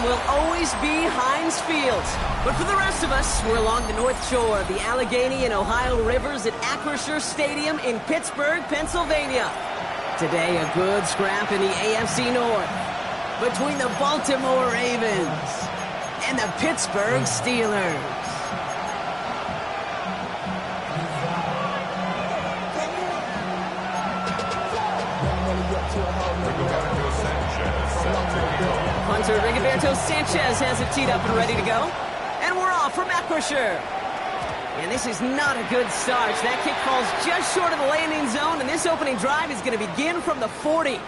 stadium will always be Heinz Field. But for the rest of us, we're along the north shore of the Allegheny and Ohio Rivers at Acrisure Stadium in Pittsburgh, Pennsylvania. Today, a good scrap in the AFC North between the Baltimore Ravens and the Pittsburgh Steelers. Hunter Rigoberto Sanchez has it teed up and ready to go. And we're off from Acrisure. And this is not a good start. That kick falls just short of the landing zone, and this opening drive is going to begin from the 40.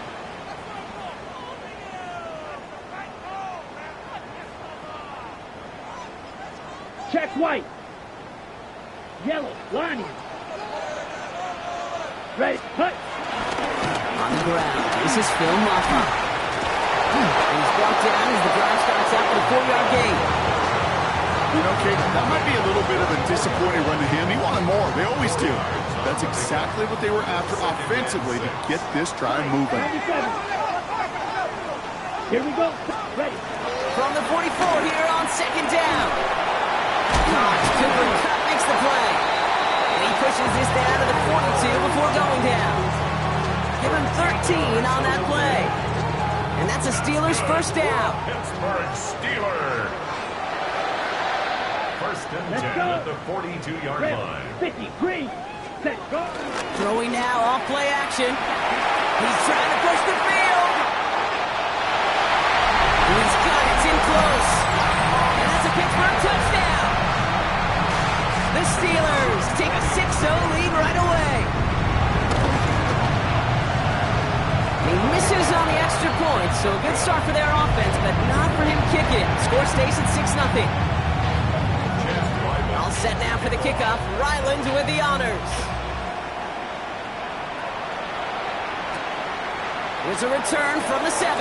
Check white. Yellow, line. Ready, cut. On the ground, this is Phil Maffa. He's brought down as the drive starts out with a 4-yard gain. You know, Kate, that might be a little bit of a disappointing run to him. He wanted more. They always do. That's exactly what they were after offensively to get this drive moving. 97. Here we go. Ready. From the 44 here on second down. Cooper Kupp makes the play. And he pushes this down to the 42 before going down. Give him 13 on that play. And that's a Steelers first down. Pittsburgh Steelers. First and 10 at the 42-yard line. 50, green, set, go. Throwing now off play action. He's trying to push the field. He's got it. It's in close. And that's a Pittsburgh touchdown. The Steelers take a 6-0 lead right away. He misses on the extra point, so a good start for their offense, but not for him kicking. Score stays at 6-0. All set now for the kickoff. Ryland with the honors. Here's a return from the 7.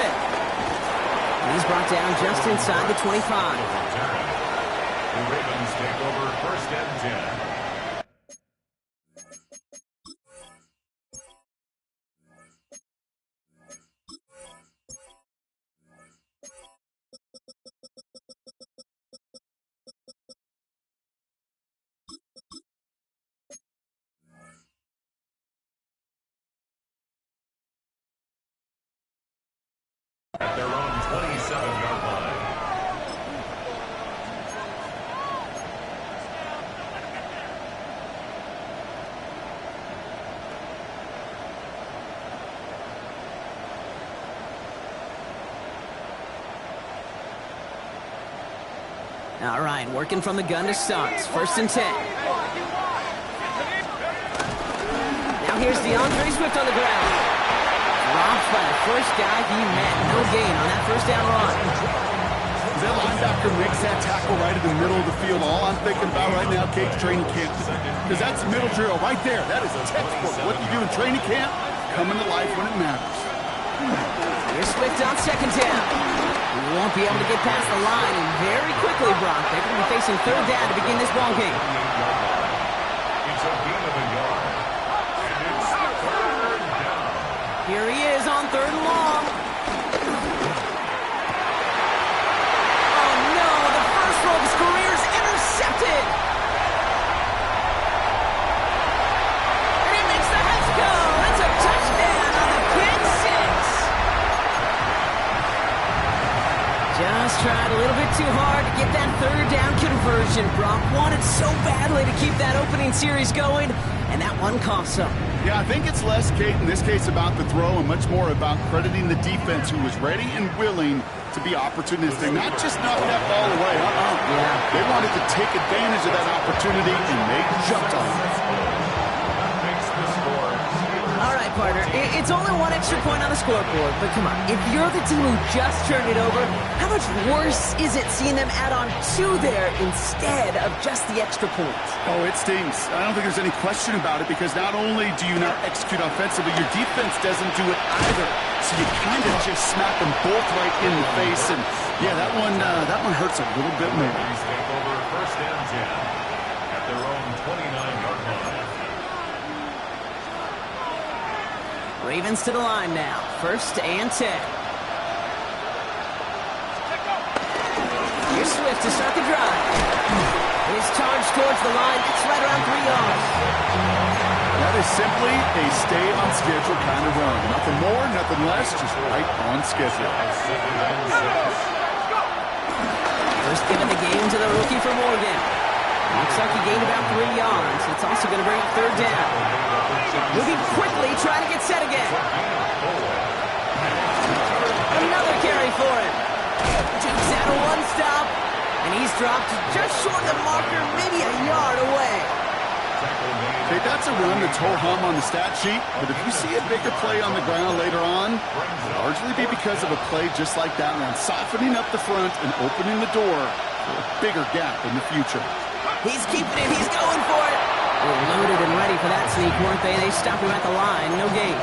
He's brought down just inside the 25. The Ravens take over first and 10. At their own 27-yard line. All right, working from the gun to start. First and 10. Now here's DeAndre Swift on the ground. Dropped by the first guy he met. No gain on that first down run. That linebacker makes that tackle right in the middle of the field. All I'm thinking about right now, Kate's training camp. Because that's middle drill right there. That is a textbook. What you do in training camp, coming to life when it matters. Here's Swift on second down. He won't be able to get past the line, and very quickly, Brock, they're going to be facing third down to begin this ball game. It's a gain of a yard. And it's third down. Here he is on third and long. Oh no, the first throw of his career is intercepted. And he makes the Hets go. It's a touchdown on the pick six. Just tried a little bit too hard to get that third down conversion. Brock wanted so badly to keep that opening series going, and that one cost him. Yeah, I think it's less, Kate, in this case about the throw and much more about crediting the defense who was ready and willing to be opportunistic, not just knock that ball away. Yeah. They wanted to take advantage of that opportunity, and they jumped on it. That makes the score. All right, partner, it's only one extra point on the scoreboard, but come on, if you're the team who just turned it over, how much worse is it seeing them add on 2 there instead of just the extra points? Oh, it stings. I don't think there's any question about it, because not only do you not execute offensively, your defense doesn't do it either. So you kind of just smack them both right in the face, and yeah, that one hurts a little bit more. Ravens take over first and 10 at their own 29-yard line. Ravens to the line now. First and 10. DeAndre Swift to start the drive. His charge towards the line, it's right around 3 yards. That is simply a stay-on-schedule kind of run. Nothing more, nothing less, just right on schedule. First give of the game to the rookie from Oregon. Looks like he gained about 3 yards. It's also going to bring up third down. Moving quickly, trying to get set again. Another carry for him. Takes out a one stop, and he's dropped just short of the marker, maybe a yard away. Okay, that's a run that's ho-hum on the stat sheet, but if you see a bigger play on the ground later on, it'll largely be because of a play just like that one, softening up the front and opening the door for a bigger gap in the future. He's keeping it. He's going for it. They're loaded and ready for that sneak, weren't they? They stopped him at the line. No gain.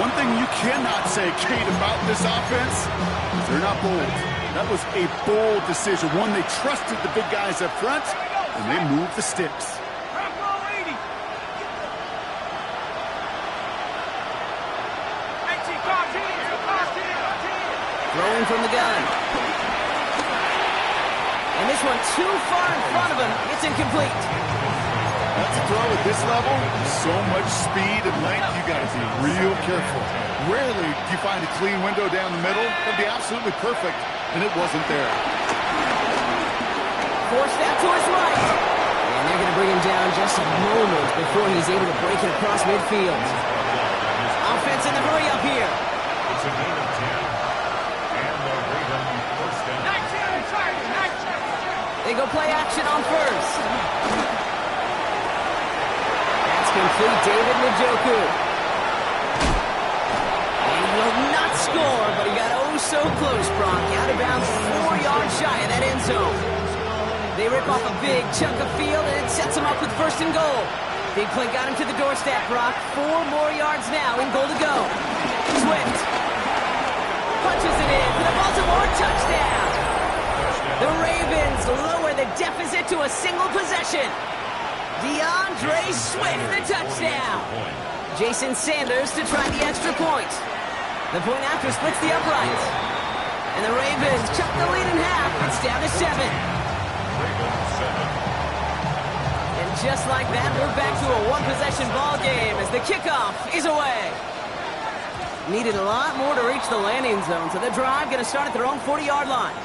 One thing you cannot say, Kate, about this offense is they're not bold. That was a bold decision. One, they trusted the big guys up front, and they moved the sticks. Throwing from the gun. And this one too far in front of him. It's incomplete. That's a throw at this level. So much speed and length, you got to be real careful. Rarely do you find a clean window down the middle. It'd be absolutely perfect, and it wasn't there. Forced that to his right. And they're going to bring him down just a moment before he's able to break it across midfield. Offense in the hurry up here. It's a gain of 10. And the Ravens first down. They go play action on first. That's complete. David Njoku. And he will not score, but he got oh so close, Brock. Out of bounds 4 yards shy of that end zone. They rip off a big chunk of field, and it sets them up with first and goal. Big play got him to the doorstep, Brock. 4 more yards now in goal to go. Swift punches it in for the Baltimore touchdown. The Ravens lower the deficit to a single possession. DeAndre Swift, the touchdown. Jason Sanders to try the extra point. The point after splits the uprights. And the Ravens cut the lead in half. It's down to 7. And just like that, we're back to a one-possession ball game as the kickoff is away. Needed a lot more to reach the landing zone, so the drive going to start at their own 40-yard line.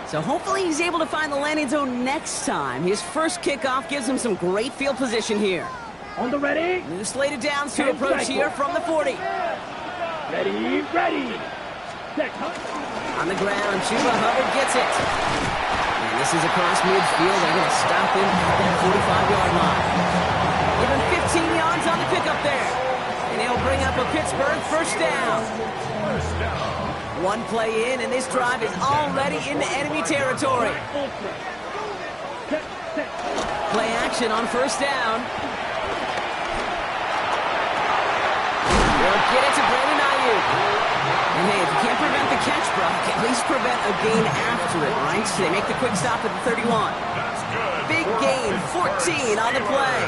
So hopefully he's able to find the landing zone next time. His first kickoff gives him some great field position here. On the ready. New slated downs to approach here from the 40. Ready, ready. Set, On the ground, Chuba Hubbard gets it. And this is across midfield. They're going to stop him at that 45-yard line. Give him 15 yards on the pickup there. And he'll bring up a Pittsburgh first down. First down. One play in, and this drive is already into enemy territory. set, set. Play action on first down. They'll get it to Brandon Ayuk. And hey, if you can't prevent the catch, Brock, at least prevent a gain after it, right? So they make the quick stop at the 31. That's good. Big gain, 14 on the play.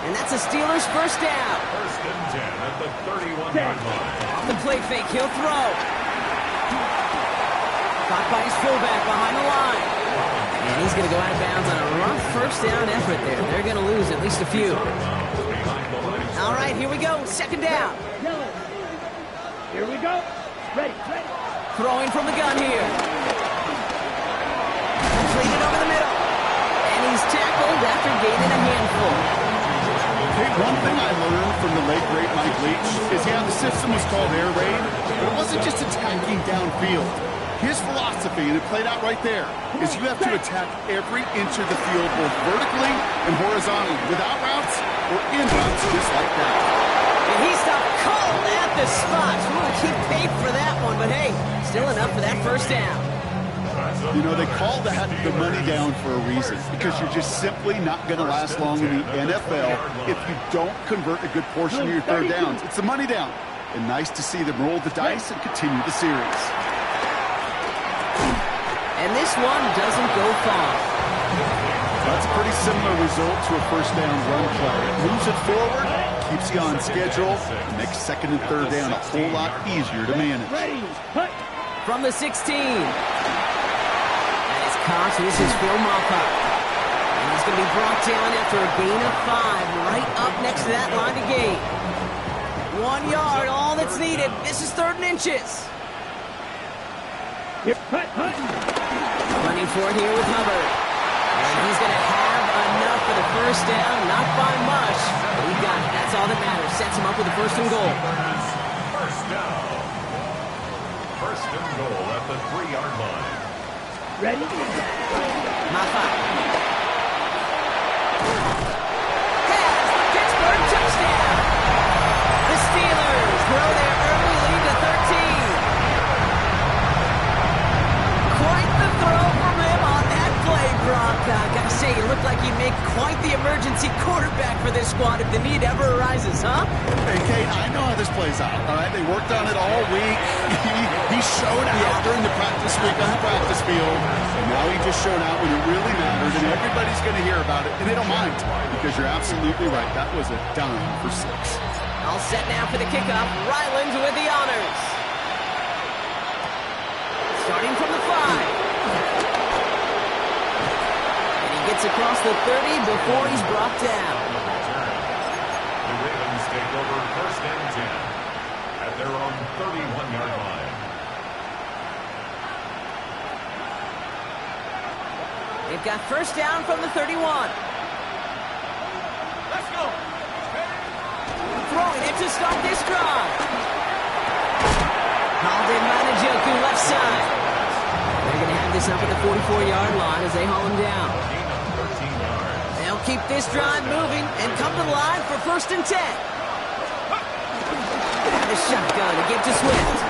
And that's a Steelers first down. First and 10 at the 31-yard line. Off the play fake, he'll throw. Caught by his fullback behind the line. And he's going to go out of bounds on a rough first down effort there. They're going to lose at least a few. All right, here we go. Second down. Yellow. Here we go. Ready, ready. Throwing from the gun here. Completed over the middle. And he's tackled after gaining a handful. Hey, one thing I learned from the late, great Mike Leach is, yeah, the system was called air raid, but it wasn't just attacking downfield. His philosophy, and it played out right there, is you have to attack every inch of the field, both vertically and horizontally, without routes or in routes just like that. And he stopped cold at the spot. He paid for that one, but hey, still enough for that first down. You know, they call that the money down for a reason, because you're just simply not going to last long in the NFL if you don't convert a good portion of your third downs. It's the money down. And nice to see them roll the dice and continue the series. And this one doesn't go far. That's a pretty similar result to a first down run play. Moves it forward, keeps you on schedule, makes second and third down a whole lot easier to manage. Ready, cut. From the 16. Cox. This is Phil Moffa. And he's going to be brought down after a gain of 5, right up next to that line of gain. 1 yard, all that's needed. This is 3rd and inches. Here, hut. Running for it here with Hubbard. And he's going to have enough for the first down. Not by much, but he got it. That's all that matters. Sets him up with a 1st and goal. First down. 1st and goal at the 3-yard line. Ready? Moffa. Has the Pittsburgh touchdown. The Steelers throw their early lead to 13. Quite the throw from him on that play, Brock. Gotta say, he looked like he'd make quite the emergency quarterback for this squad if the need ever arises, huh? Hey, Kate, I know how this plays out, all right? They worked on it all week. He showed out during the practice week on the practice field, and now he just showed out when it really mattered, and everybody's going to hear about it, and they don't mind, because you're absolutely right. That was a dime for 6. All set now for the kickoff. Ryland with the honors. Starting from the 5. And he gets across the 30 before he's brought down. The Ravens take over 1st and 10 at their own 31-yard line. They've got 1st down from the 31. Let's go. Throwing it to start this drive. Hauled in by Njoku, left side. They're going to have this up at the 44-yard line as they haul him down. Gain of 13 yards. They'll keep this drive moving and come to the line for 1st and 10. The shotgun to give to Swift.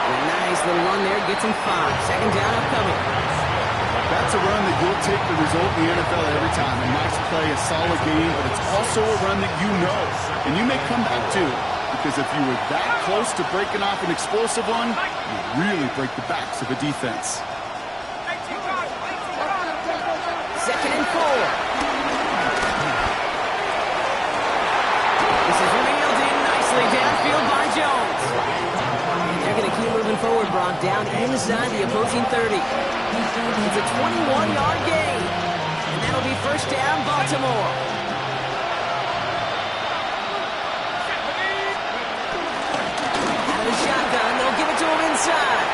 A nice little run there, gets him 5. 2nd down upcoming. That's a run that you'll take the result in the NFL every time. A nice play, a solid game, but it's also a run that you know, and you may come back to, because if you were that close to breaking off an explosive one, you really break the backs of a defense. 2nd and 4. This is reeled in nicely downfield by Jones. And they're going to keep moving forward, Brock, down inside the opposing 30. It's a 21-yard gain, and that'll be 1st down, Baltimore. Out of the shotgun, they'll give it to him inside.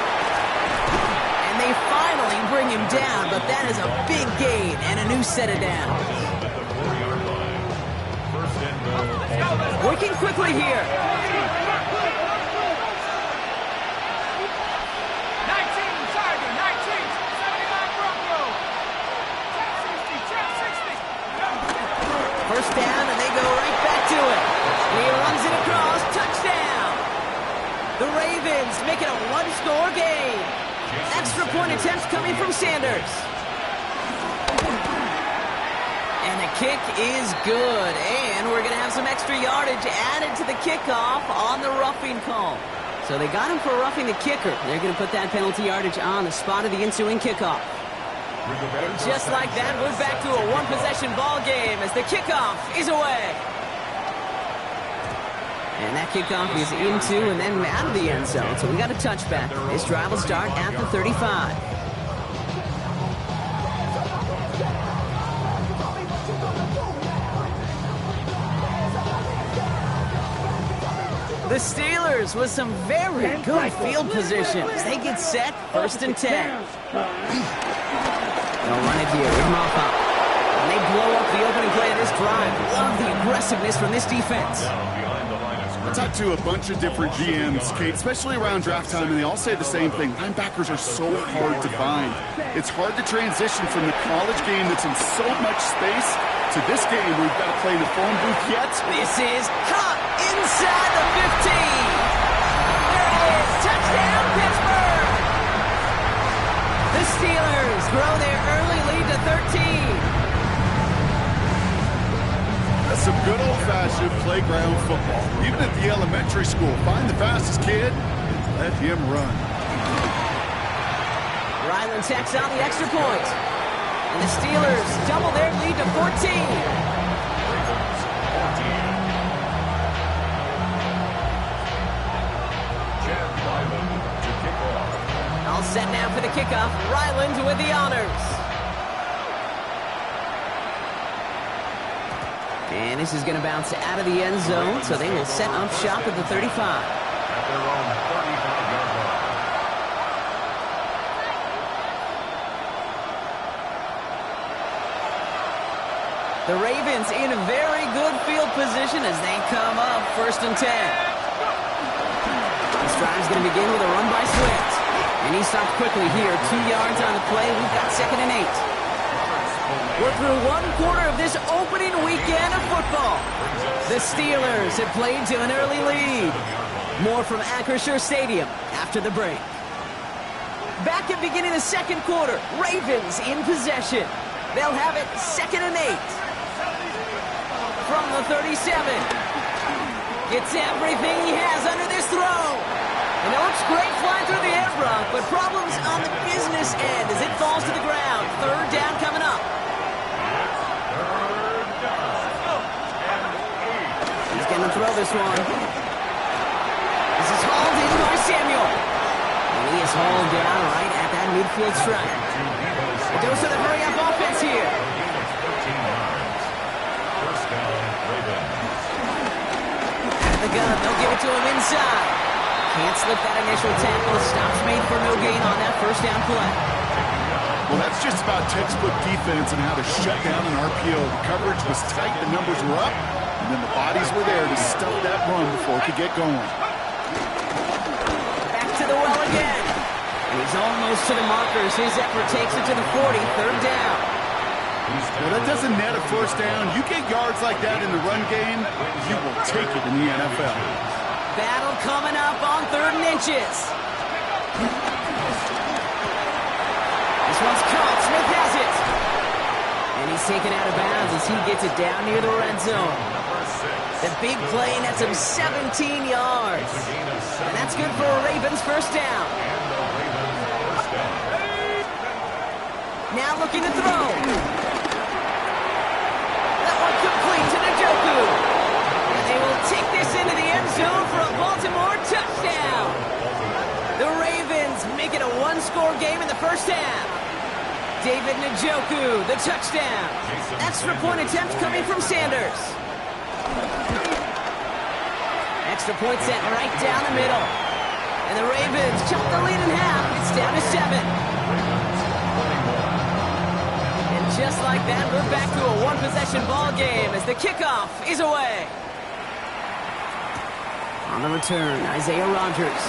And they finally bring him down, but that is a big gain and a new set of downs. At the 4-yard line. 1st and goal. Working quickly here. 1st down, and they go right back to it. He runs it across. Touchdown. The Ravens make it a 1-score game. Extra point attempts coming from Sanders. And the kick is good. And we're going to have some extra yardage added to the kickoff on the roughing call. So they got him for roughing the kicker. They're going to put that penalty yardage on the spot of the ensuing kickoff. And just like that, we're back to a one-possession ball game as the kickoff is away. And that kickoff is into and then out of the end zone. So we got a touchback. This drive will start at the 35. The Steelers with some very good field position as they get set, 1st and 10. They'll run it here with Moffa. And they blow up the opening play of this drive. Love the aggressiveness from this defense. I talked to a bunch of different GMs, Kate, especially around draft time, and they all say the same thing. Linebackers are so hard to find. It's hard to transition from the college game that's in so much space to this game where we've got to play in the phone booth yet. This is caught inside the 15. There it is. Touchdown, Pittsburgh. The Steelers grow their early lead to 13. That's some good old-fashioned playground football. Even at the elementary school, find the fastest kid and let him run. Ryland tacks on the extra point. And the Steelers double their lead to 14. All set now for the kickoff. Ryland with the honors. And this is going to bounce out of the end zone, so they will set up shop at the 35. At their own 35-yard line. The Ravens in a very good field position as they come up 1st and 10. This drive's going to begin with a run by Swift. And he stopped quickly here. 2 yards on the play. We've got 2nd and 8. We're through 1 quarter of this opening weekend of football. The Steelers have played to an early lead. More from Acrisure Stadium after the break. Back at beginning of the 2nd quarter. Ravens in possession. They'll have it 2nd and 8. From the 37. Gets everything he has under this throw. And it looks great flying through the air, Brock, but problems on the business end as it falls to the ground. 3rd down coming up. He's going to throw this one. This is hauled in by Samuel. And he is hauled down right at that midfield stripe. A dose of the hurry-up offense here. Out of the gun, they'll give it to him inside. Can't slip that initial tackle. Stops made for no gain on that 1st down play. Well, that's just about textbook defense and how to shut down an RPO. The coverage was tight, the numbers were up, and then the bodies were there to stuff that run before it could get going. Back to the well again. And he's almost to the markers. His effort takes it to the 40, 3rd down. Well, that doesn't net a 1st down. You get yards like that in the run game, you will take it in the NFL. Battle coming up on 3rd and inches. This one's caught. Smith has it. And he's taken out of bounds as he gets it down near the red zone. The big play nets him 17 yards. And that's good for a Ravens 1st down. Now looking to throw. That one complete to Njoku. And they will take this into the end zone for a Baltimore touchdown. The Ravens make it a 1-score game in the 1st half. David Njoku, the touchdown. Extra point attempt coming from Sanders. Extra point set right down the middle. And the Ravens chop the lead in half. It's down to 7. And just like that, we're back to a 1-possession ball game as the kickoff is away. On the return, Isaiah Rodgers.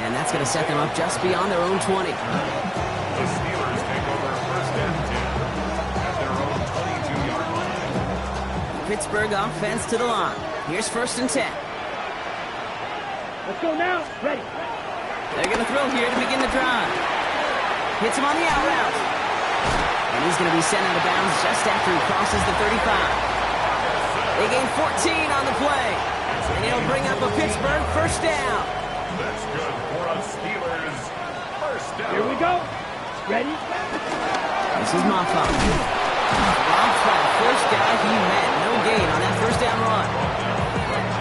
And that's going to set them up just beyond their own 20. The Steelers take over 1st and 10 at their own 22-yard line. Pittsburgh offense to the line. Here's 1st and 10. Let's go now. Ready. They're going to throw here to begin the drive. Hits him on the out route. And he's going to be sent out of bounds just after he crosses the 35. They gain 14 on the play. And he'll bring up a Pittsburgh 1st down. That's good for a Steelers 1st down. Here we go. Ready. This is Maffa. Maffa, 1st guy he met. No gain on that 1st down run.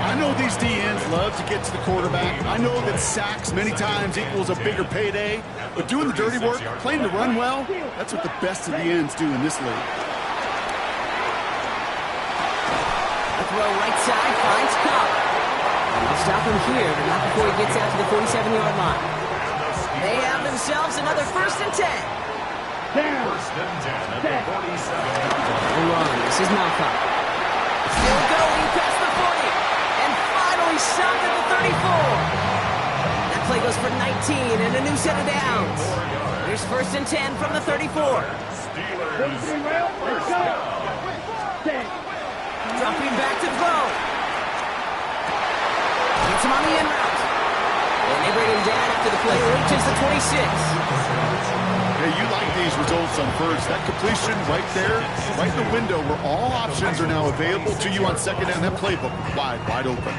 I know these DNs love to get to the quarterback. I know that sacks many times equals a bigger payday. But doing the dirty work, playing to run well, that's what the best of the ends do in this league. A throw right side, finds Cup. And they'll stop him here, but not before he gets out to the 47-yard line. They have themselves another 1st and 10. Down. 1st and 10 at the 47-yard line. Run. This is Malcolm. Still going past the 40. And finally stopped at the 34. That play goes for 19 and a new set of downs. Here's 1st and 10 from the 34. Steelers let's go. 10. Dropping back to throw. Gets him on the end route. And they bring him down after the play reaches the 26. Hey, you like these results on 1st. That completion right there, right in the window where all options are now available to you on 2nd down. That playbook wide open.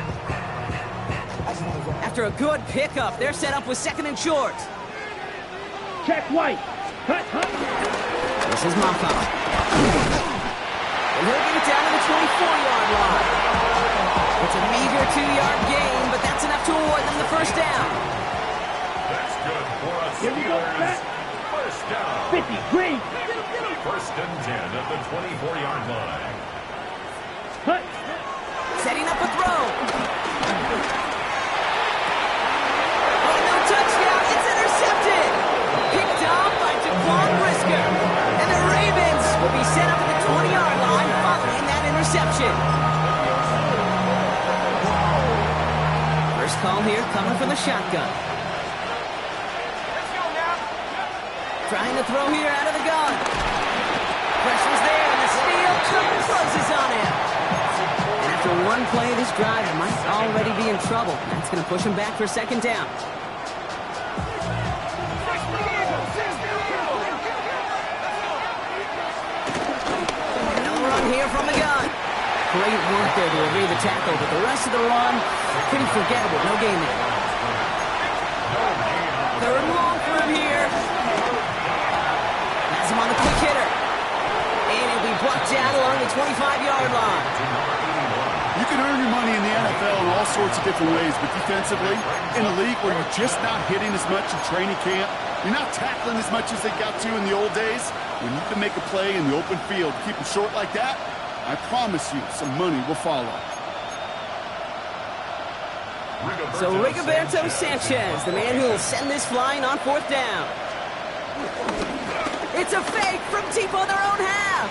After a good pickup, they're set up with 2nd and short. Check White. Cut. This is Maffa. And he'll get it down to the 24-yard line. It's a meager 2-yard gain, but that's enough to award them the 1st down. That's good for a Here we go, Steelers Matt. first down. 50, green. First and 10 at the 24-yard line. Cut. Setting up a throw. Oh, no touchdown. It's intercepted. Picked off by Jaquan Brisker. And the Ravens will be set up at the 20-yard line following that interception. First call here coming from the shotgun. Trying to throw here out of the gun. Pressure's there, and the steal closes on him. And after one play, this drive might already be in trouble. That's going to push him back for second down. Another run here from the gun. Great work there to evade the tackle, but the rest of the run, pretty forgettable. No gain there. Third and long for him here. Has him on the quick hitter. And he'll be brought down along the 25-yard line. You can earn your money in the NFL in all sorts of different ways, but defensively, in a league where you're just not hitting as much in training camp, you're not tackling as much as they got to in the old days, when you can make a play in the open field, keep it short like that, I promise you some money will follow. So Rigoberto Sanchez, the man who will send this flying on fourth down. It's a fake from deep on their own half.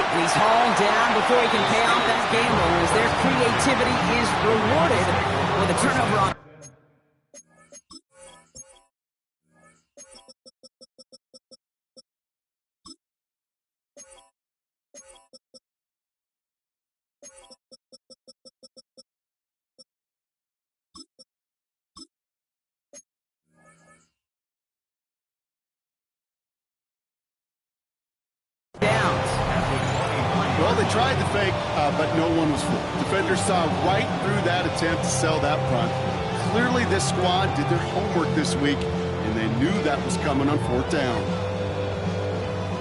And he's hauled down before he can pay off that gamble as their creativity is rewarded with a turnover on. Well, they tried the fake, but no one was fooled. Defenders saw right through that attempt to sell that punt. Clearly, this squad did their homework this week, and they knew that was coming on fourth down.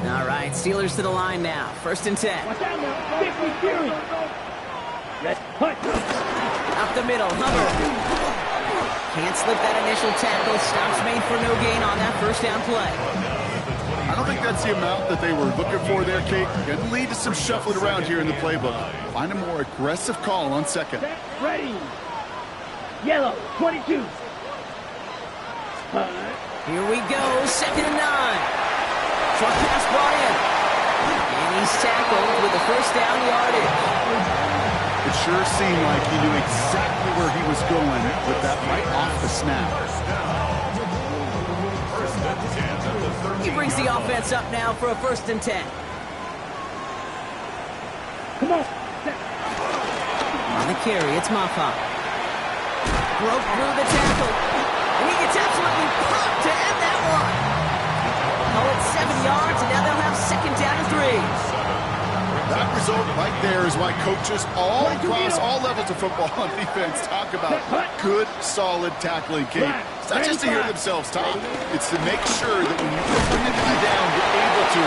All right, Steelers to the line now. First and 10. Watch out now. 50, Fury. Let's cut. Up the middle, Hubbard. Can't slip that initial tackle. Stops made for no gain on that first down play. I don't think that's the amount that they were looking for there, Kate. Going to lead to some shuffling around here in the playbook. Find a more aggressive call on second. Set, ready. Yellow, 22. Here we go, second and 9. Short pass brought in. And he's tackled with the first down yardage. It sure seemed like he knew exactly where he was going with that right off the snap. He brings the offense up now for a first and 10. Come on. On the carry, it's Maffa. Broke through the tackle. And he gets absolutely popped to end that one. Oh, it's 7 yards, and now they'll have second down and 3. That result right there is why coaches all across all levels of football on defense talk about good, solid tackling, Kate. It's not just to hear themselves talk. It's to make sure that when you bring the guy down, you're able to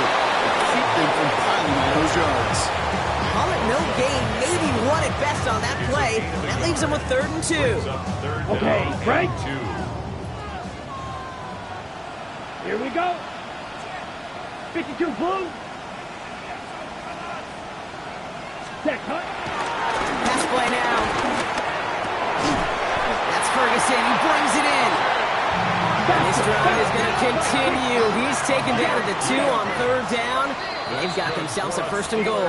keep them from piling on those yards. Call it no gain, maybe one at best on that play. That leaves them with third and 2. Okay, Frank. Here we go. 52 blue. Set, cut. Pass play now. That's Ferguson. He brings it in. And this drive is going to continue. He's taken down at the 2 on third down. And they've got themselves a first and goal.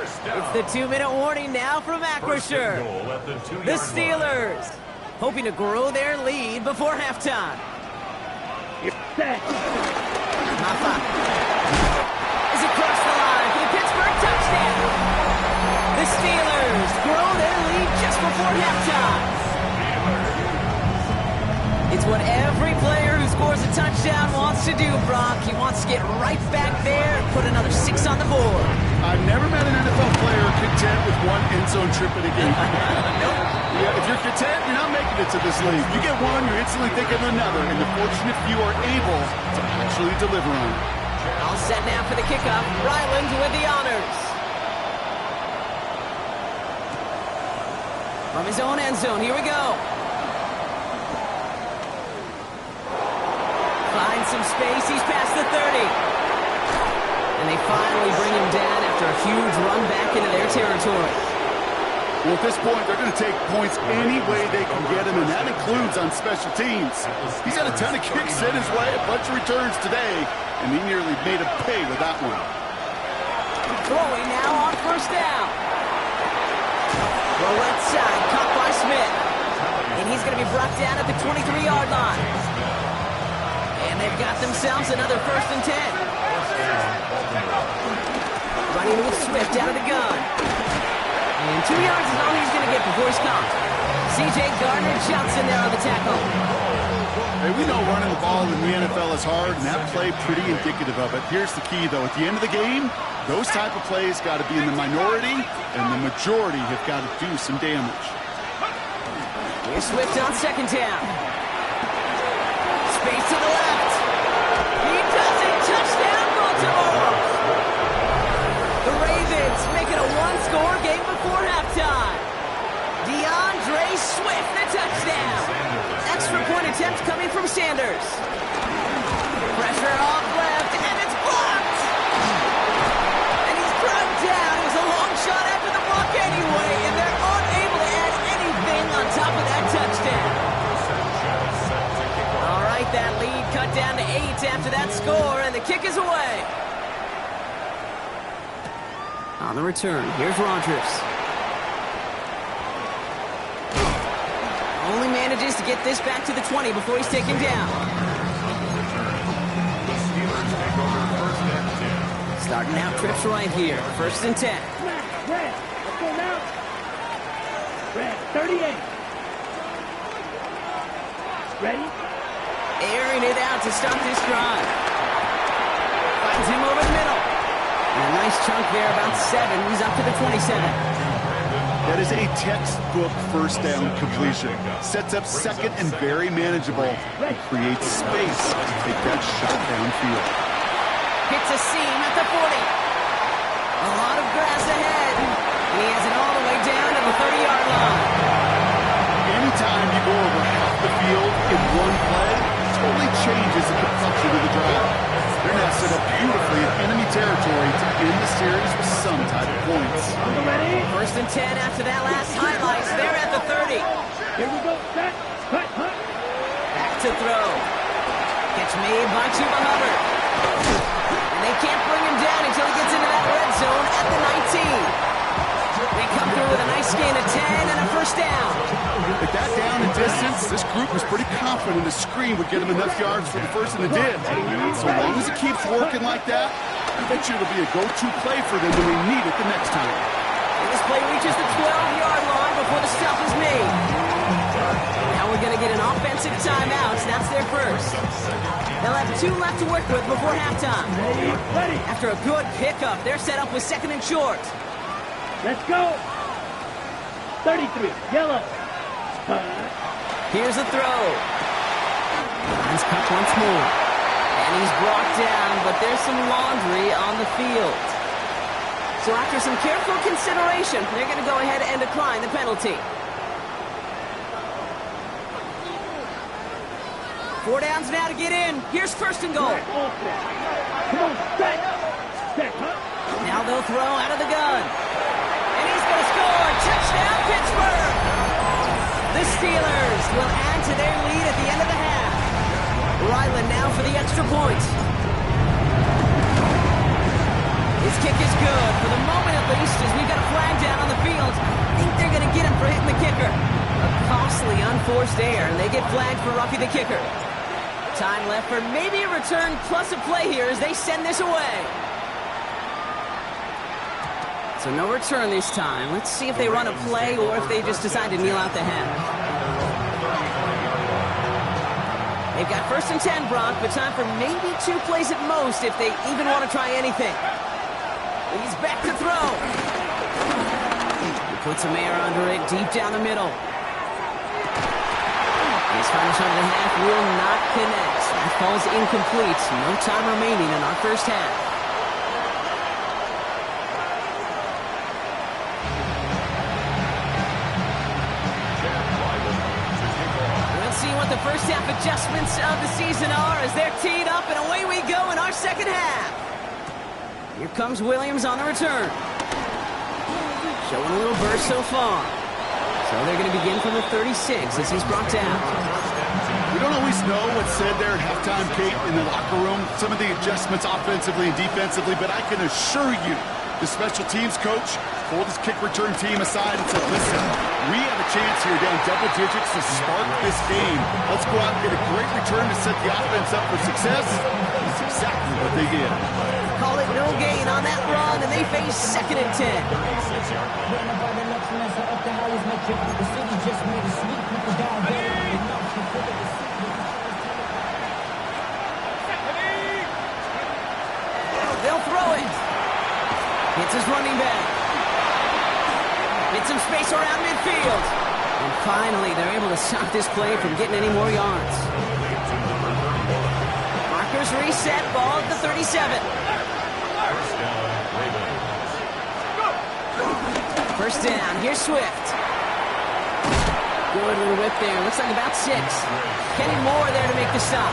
It's the 2-minute warning now from Acrisure. The Steelers hoping to grow their lead before halftime. Set. Maffa is across the line for the Pittsburgh touchdown. The Steelers grow their lead just before halftime. It's what every player who scores a touchdown wants to do, Brock. He wants to get right back there and put another 6 on the board. I've never met an NFL player content with one end zone trip in a game. Yeah, if you're content, you're not making it to this league. You get one, you're instantly thinking of another, and the fortunate few are able to actually deliver on it. All set now for the kickoff. Ryland with the honors. From his own end zone, here we go. finds some space. He's past the 30. And they finally bring him down after a huge run back into their territory. Well, at this point, they're going to take points any way they can get him, and that includes on special teams. He's had a ton of kicks in his way, a bunch of returns today, and he nearly made him pay with that one. Throwing now on first down. The left side, caught by Smith. And he's going to be brought down at the 23-yard line. And they've got themselves another 1st and 10. Running with Swift out of the gun. And 2 yards is all he's going to get before he's caught. C.J. Gardner-Johnson there on the tackle. Hey, we know running the ball in the NFL is hard, and that play pretty indicative of it. Here's the key, though. At the end of the game, those type of plays got to be in the minority, and the majority have got to do some damage. Here's Swift on 2nd down. Space to the left. He does it. Touchdown, Baltimore. The Ravens make it a one-score game before halftime. DeAndre Swift, the touchdown. Extra point attempt coming from Sanders. Pressure off left, and it's blocked. And he's brought down. It was a long shot after the block anyway, and they're unable to add anything on top of that touchdown. All right, that lead cut down to 8 after that score, and the kick is away. On the return, here's Rodgers. Only manages to get this back to the 20 before he's taken down. Starting out trips right here. 1st and 10. Red, let's go now. Red, 38. Ready? Airing it out to start this drive. Finds him over the middle. And a nice chunk there, about 7. He's up to the 27. That is a textbook first down completion. Sets up second and very manageable. And creates space to take that shot downfield. Hits a seam at the 40. A lot of grass ahead. And he has it all the way down to the 30-yard line. Anytime you go over half the field in one play, it totally changes the complexion of the drive. They're now set up beautifully in enemy territory to end the series with some type of points. Ready? 1st and 10 after that last highlights. They're at the 30. Here we go. Set. Cut. Hunt. Back to throw. Catch made by Chuba Hubbard. And they can't bring him down until he gets into that red zone at the 19. They come through with a nice gain of 10 and a 1st down. At that down and distance, this group was pretty confident the screen would get them enough yards for the 1st, and it did. So long as it keeps working like that, I bet you it'll be a go-to play for them when they need it the next time. And this play reaches the 12-yard line before the stop is made. Now we're going to get an offensive timeout. That's their first. They'll have 2 left to work with before halftime. Ready. After a good pickup, they're set up with 2nd and short. Let's go. 33. Yellow. Here's a throw. Lines cut once more. And he's brought down, but there's some laundry on the field. So after some careful consideration, they're going to go ahead and decline the penalty. 4 downs now to get in. Here's 1st and goal. Come on, set. Set, huh? Now they'll throw out of the gun. And he's going to score. Touchdown, Pittsburgh. The Steelers will add to their lead at the end of the half. Ryland now for the extra point. His kick is good, for the moment at least, as we've got a flag down on the field. I think they're going to get him for hitting the kicker. A costly unforced error, and they get flagged for roughing the kicker. Time left for maybe a return plus a play here as they send this away. So no return this time. Let's see if they run a play or if they just decide to kneel out the half. They've got 1st and 10, Brock, but time for maybe 2 plays at most if they even want to try anything. He's back to throw. He puts some air under it, deep down the middle. His final shot of the half will not connect. That falls incomplete. No time remaining in our first half. Let's see what the 1st first half adjustments of the season are as they're teed up, and away we go in our second half. Here comes Williams on the return. Showing a little burst so far. So they're going to begin from the 36 as he's brought down. We don't always know what's said there at halftime, Kate, in the locker room. Some of the adjustments offensively and defensively, but I can assure you the special teams coach pulled his kick return team aside and said, listen, we have a chance here down double digits to spark this game. Let's go out and get a great return to set the offense up for success. That's exactly what they did. Call it no gain on that run, and they face 2nd and 10. They'll throw it. It's his running back. Get some space around midfield. And finally, they're able to stop this play from getting any more yards. Markers reset, ball at the 37. First down, here's Swift. Good little whip there, looks like about 6. Kenny Moore there to make the stop.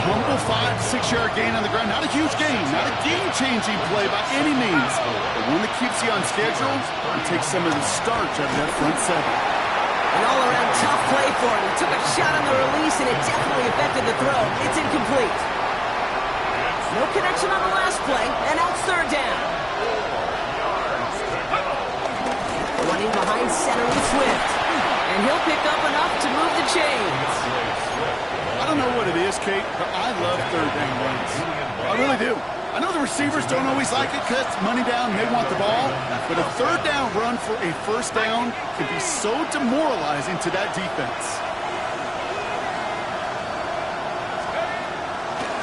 Humble 5-6-yard gain on the ground. Not a huge gain, not a game-changing play by any means, but one that keeps you on schedule and takes some of the starch out of that front 7. An all-around tough play for him. He took a shot on the release, and it definitely affected the throw. It's incomplete. No connection on the last play, and now it's 3rd down. Running behind center with Swift, and he'll pick up enough to move the chains. I don't know what it is, Kate, but I love 3rd down runs. I really do. I know the receivers don't always like it because it's money down and they want the ball, but a 3rd down run for a 1st down can be so demoralizing to that defense.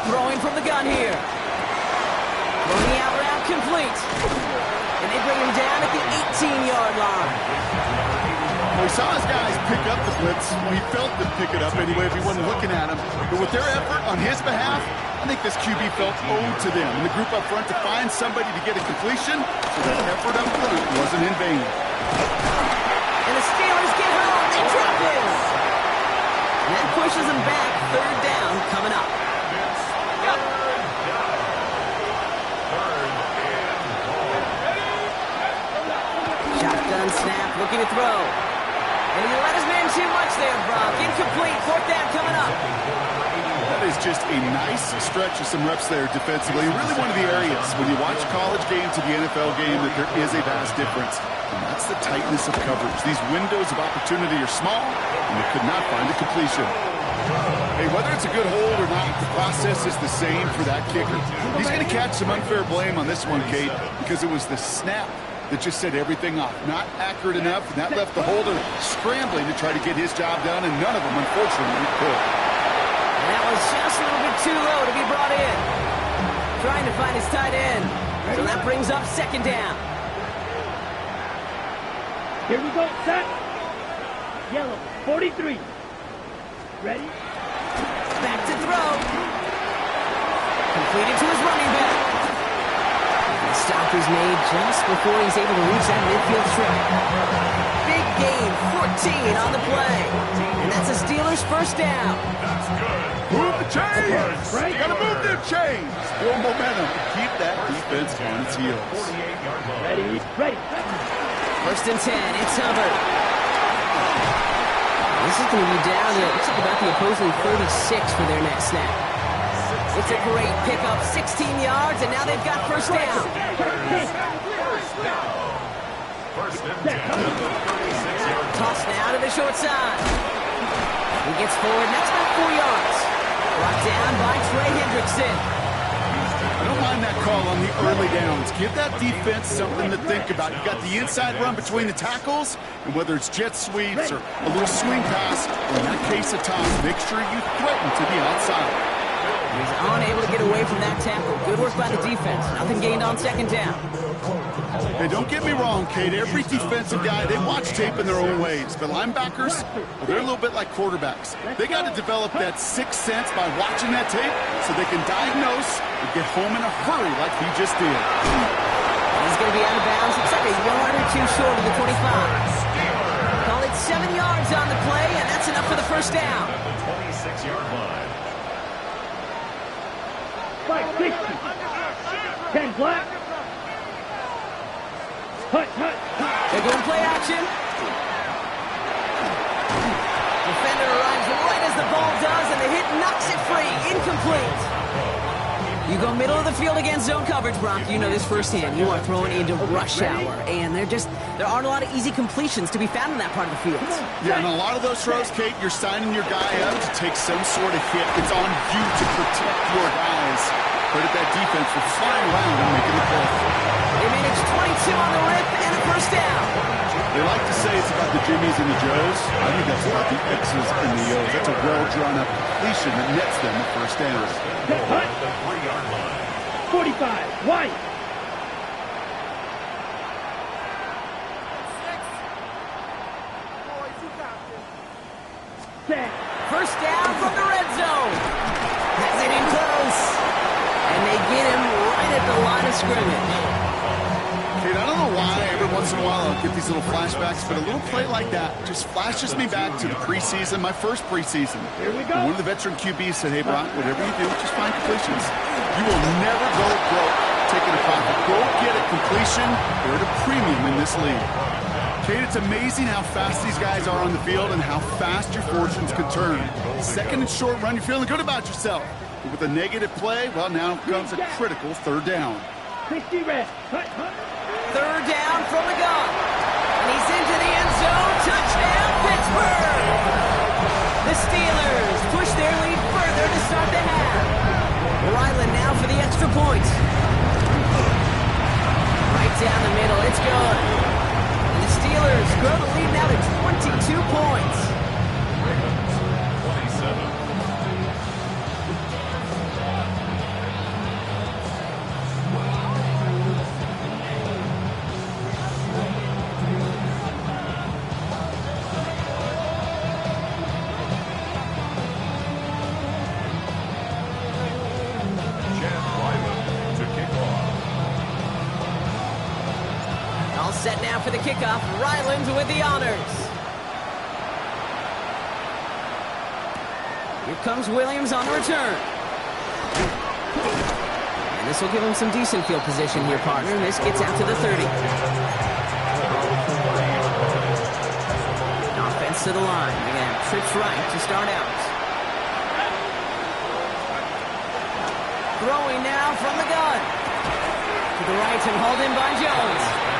Throwing from the gun here. Throwing the out route complete. And they bring him down at the 18-yard line. We saw his guys pick up the blitz. Well, he felt them pick it up anyway if he wasn't looking at him. But with their effort on his behalf, I think this QB felt owed to them. And the group up front to find somebody to get a completion, so that effort up front wasn't in vain. And the Steelers get home. They drop him. And that pushes them back. 3rd down coming up. Shotgun snap, looking to throw. And he let his man too much there, Brock. Incomplete. 4th down coming up. That is just a nice stretch of some reps there defensively. Really one of the areas when you watch college game to the NFL game that there is a vast difference. And that's the tightness of coverage. These windows of opportunity are small, and they could not find a completion. Hey, whether it's a good hold or not, the process is the same for that kicker. He's going to catch some unfair blame on this one, Kate, because it was the snap that just set everything off. Not accurate enough, and that left the holder scrambling to try to get his job done, and none of them, unfortunately, could. And that was just a little bit too low to be brought in. Trying to find his tight end. So that brings up 2nd down. Here we go, set. Yellow, 43. Ready? Back to throw. Completed to his running back. The stop is made just before he's able to reach that midfield strip. Big gain, 14 on the play. And that's a Steelers 1st down. That's good. Move the chains! You gotta move them chains! Build momentum. Keep that defense on its heels. 48-yard line. Ready? Ready. 1st and 10, it's Hubbard. This is going to be down to, looks like about the opposing 36 for their next snap. It's a great pickup, 16 yards, and now they've got 1st down. First and 10 at the 36-yard line. Toss now to the short side. He gets forward, and that's about 4 yards. Brought down by Trey Hendrickson. I don't mind that call on the early downs. Give that defense something to think about. You got the inside run between the tackles, and whether it's jet sweeps or a little swing pass, or in that case a toss, make sure you threaten to the outside. He's unable to get away from that tackle. Good work by the defense. Nothing gained on 2nd down. Hey, don't get me wrong, Kate. Every defensive guy, they watch tape in their own ways. But linebackers, well, they're a little bit like quarterbacks. They got to develop that sixth sense by watching that tape so they can diagnose and get home in a hurry like he just did. He's going to be out of bounds. Looks like a yard or two short of the 25. Call it 7 yards on the play, and that's enough enough for the first down. At the 26-yard line. 560. 10 black. Hut. They're going play action. Defender arrives right as the ball does, and the hit knocks it free. Incomplete. You go middle of the field against zone coverage, Brock. You know this firsthand. You are throwing into rush hour, and there aren't a lot of easy completions to be found in that part of the field. Yeah, and a lot of those throws, Kate, you're signing your guy up to take some sort of hit. It's on you to protect your guys. Credit that defense for flying around and making the play. They managed 22 on the rip and a first down. They like to say it's about the Jimmies and the Joes. I think that's about the X's and the O's. That's a well-drawn-up completion that nets them the first down. Hut. The 3-yard line. 45. White. Set. First down from the red zone. Has it in close. And they get him right at the line of scrimmage. Kate, I don't know why every once in a while I'll get these little flashbacks, but a little play like that just flashes me back to the preseason, my first preseason. Here we go. One of the veteran QBs said, hey, Brock, whatever you do, just find completions. You will never go broke taking a profit. Go get a completion. They're at a premium in this league. Kate, it's amazing how fast these guys are on the field and how fast your fortunes can turn. Second and short run, you're feeling good about yourself. But with a negative play, well, now comes a critical third down. 60 red. Hut. Third down from the gun. And he's into the end zone. Touchdown, Pittsburgh! The Steelers push their lead further to start the half. Ryland now for the extra point. Right down the middle. It's good. And the Steelers grow the lead now to 22 points. 27. Set now for the kickoff. Ryland with the honors. Here comes Williams on the return. And this will give him some decent field position here, partner. This gets out to the 30. Offense to the line. They're going to have trips right to start out. Throwing now from the gun. To the right and hauled in by Jones.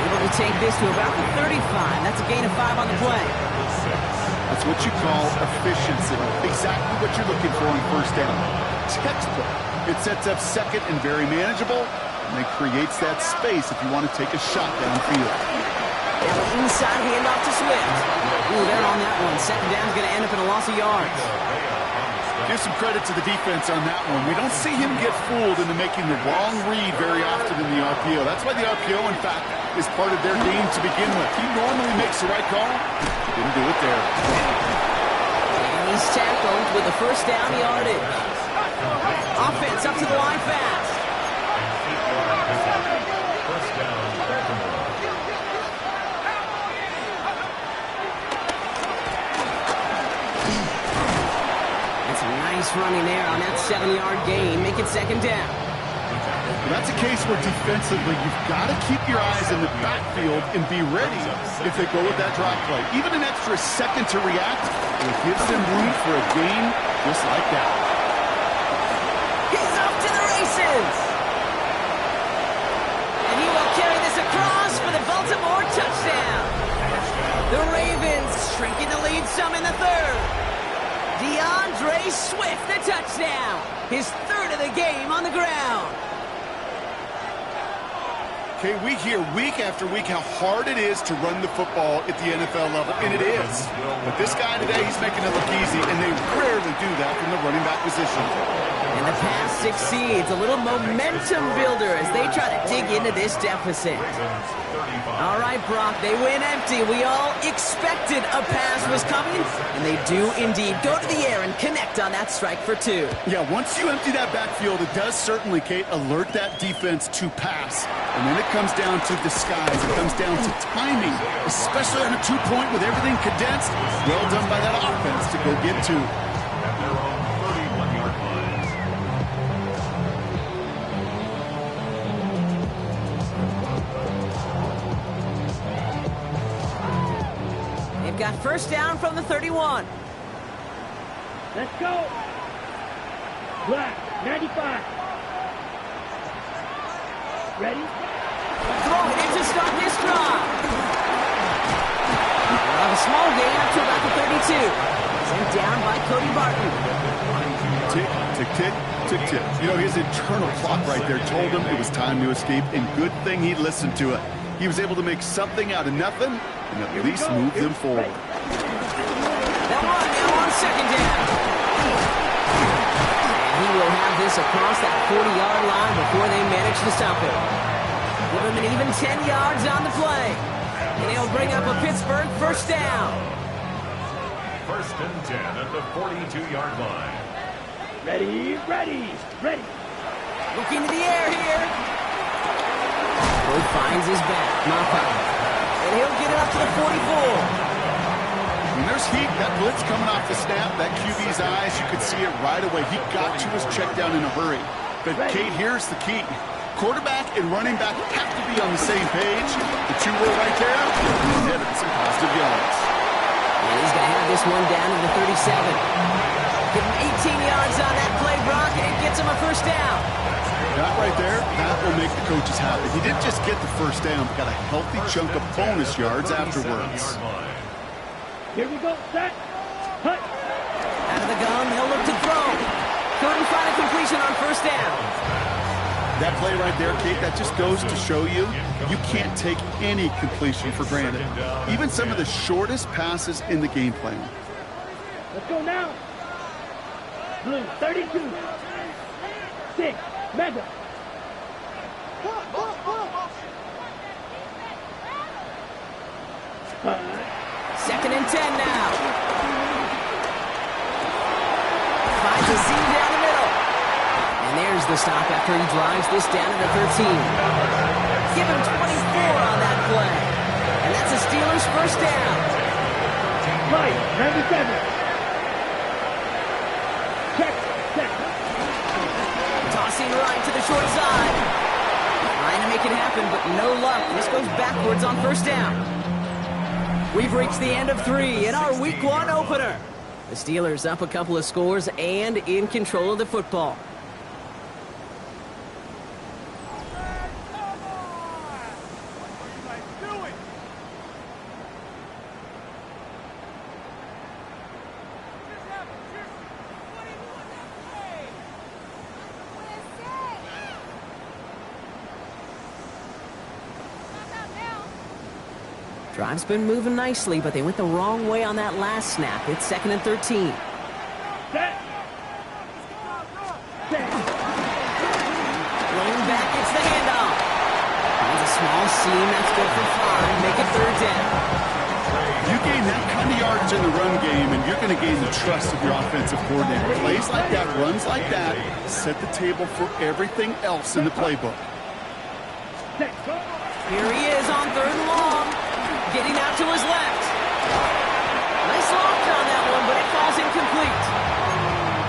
Able to take this to about the 35. That's a gain of 5 on the play. That's what you call efficiency. Exactly what you're looking for on first down. Textbook. It sets up second and very manageable, and it creates that space if you want to take a shot downfield. Now inside handoff to Swift. Ooh, they're on that one. Second down's going to end up in a loss of yards. Give some credit to the defense on that one. We don't see him get fooled into making the wrong read very often in the RPO. That's why the RPO, in fact, is part of their game to begin with. He normally makes the right call. Didn't do it there. And he's tackled with the first down yardage. Offense up to the line fast. First down, Baltimore. That's a nice running there on that 7-yard gain. Make it second down. Well, that's a case where defensively you've got to keep your eyes in the backfield and be ready if they go with that drop play. Even an extra second to react, it gives them room for a gain just like that. He's off to the races. And he will carry this across for the Baltimore touchdown. The Ravens shrinking the lead some in the third. DeAndre Swift, the touchdown. His third of the game on the ground. Okay, we hear week after week how hard it is to run the football at the NFL level, and it is. But this guy today, he's making it look easy, and they rarely do that from the running back position. And the pass succeeds. A little momentum builder as they try to dig into this deficit. All right, Brock, they win empty. We all expected a pass was coming, and they do indeed go to the air and connect on that strike for 2. Yeah, once you empty that backfield, it does certainly, Kate, alert that defense to pass. And then it comes down to disguise. It comes down to timing, especially on a 2-point with everything condensed. Well done by that offense to go get 2. At their own 31-yard line. They've got first down from the 31. Let's go. Black, 95. Ready? Throwing it to start this drive. A small gain up to about the 32. Sent down by Cody Barton. Tick, tick, tick, tick, tick. You know, his internal clock right there told him it was time to escape, and good thing he listened to it. He was able to make something out of nothing and at least move them forward. That one now on second down. And he will have this across that 40-yard line before they manage to stop it. Give him an even 10 yards on the play. And he'll bring up a Pittsburgh first down. First and 10 at the 42-yard line. Ready, ready, ready. Looking to the air here. Boyd finds his back. Mapa. And he'll get it up to the 44. When there's heat, that blitz coming off the snap, that QB's eyes, you could see it right away. He got to his check down in a hurry. But, Kate, here's the key. Quarterback and running back have to be on the same page. The 2 were right there. He's headed some positive yards. And he's going to have this one down to the 37. Give him 18 yards on that play, Brock, and it gets him a first down. That right there, that will make the coaches happy. He didn't just get the first down, but got a healthy chunk of bonus yards afterwards. Here we go, set, hut. Out of the gun, they'll look to throw. Couldn't find a completion on first down. That play right there, Kate, that just goes to show you, you can't take any completion for granted. Even some of the shortest passes in the game plan. Let's go now. Blue, 32. 6, mega. Second and 10 now. Finds a seam down the middle. And there's the stop after he drives this down to the 13. Give him 24 on that play. And that's a Steelers first down. Right, 97. Check, check. Tossing right to the short side. Trying to make it happen, but no luck. This goes backwards on first down. We've reached the end of 3 in our Week 1 opener. The Steelers up a couple of scores and in control of the football. Drive's been moving nicely, but they went the wrong way on that last snap. It's second and 13. Set. Set. Rolling back, it's the handoff. Finds a small seam, that's good for 5. Make it third down. You gain that kind of yards in the run game, and you're going to gain the trust of your offensive coordinator. Plays like that, runs like that, set the table for everything else in the playbook. Set. Go. Here he is on third and long. Getting out to his left. Nice launch on that one, but it falls incomplete.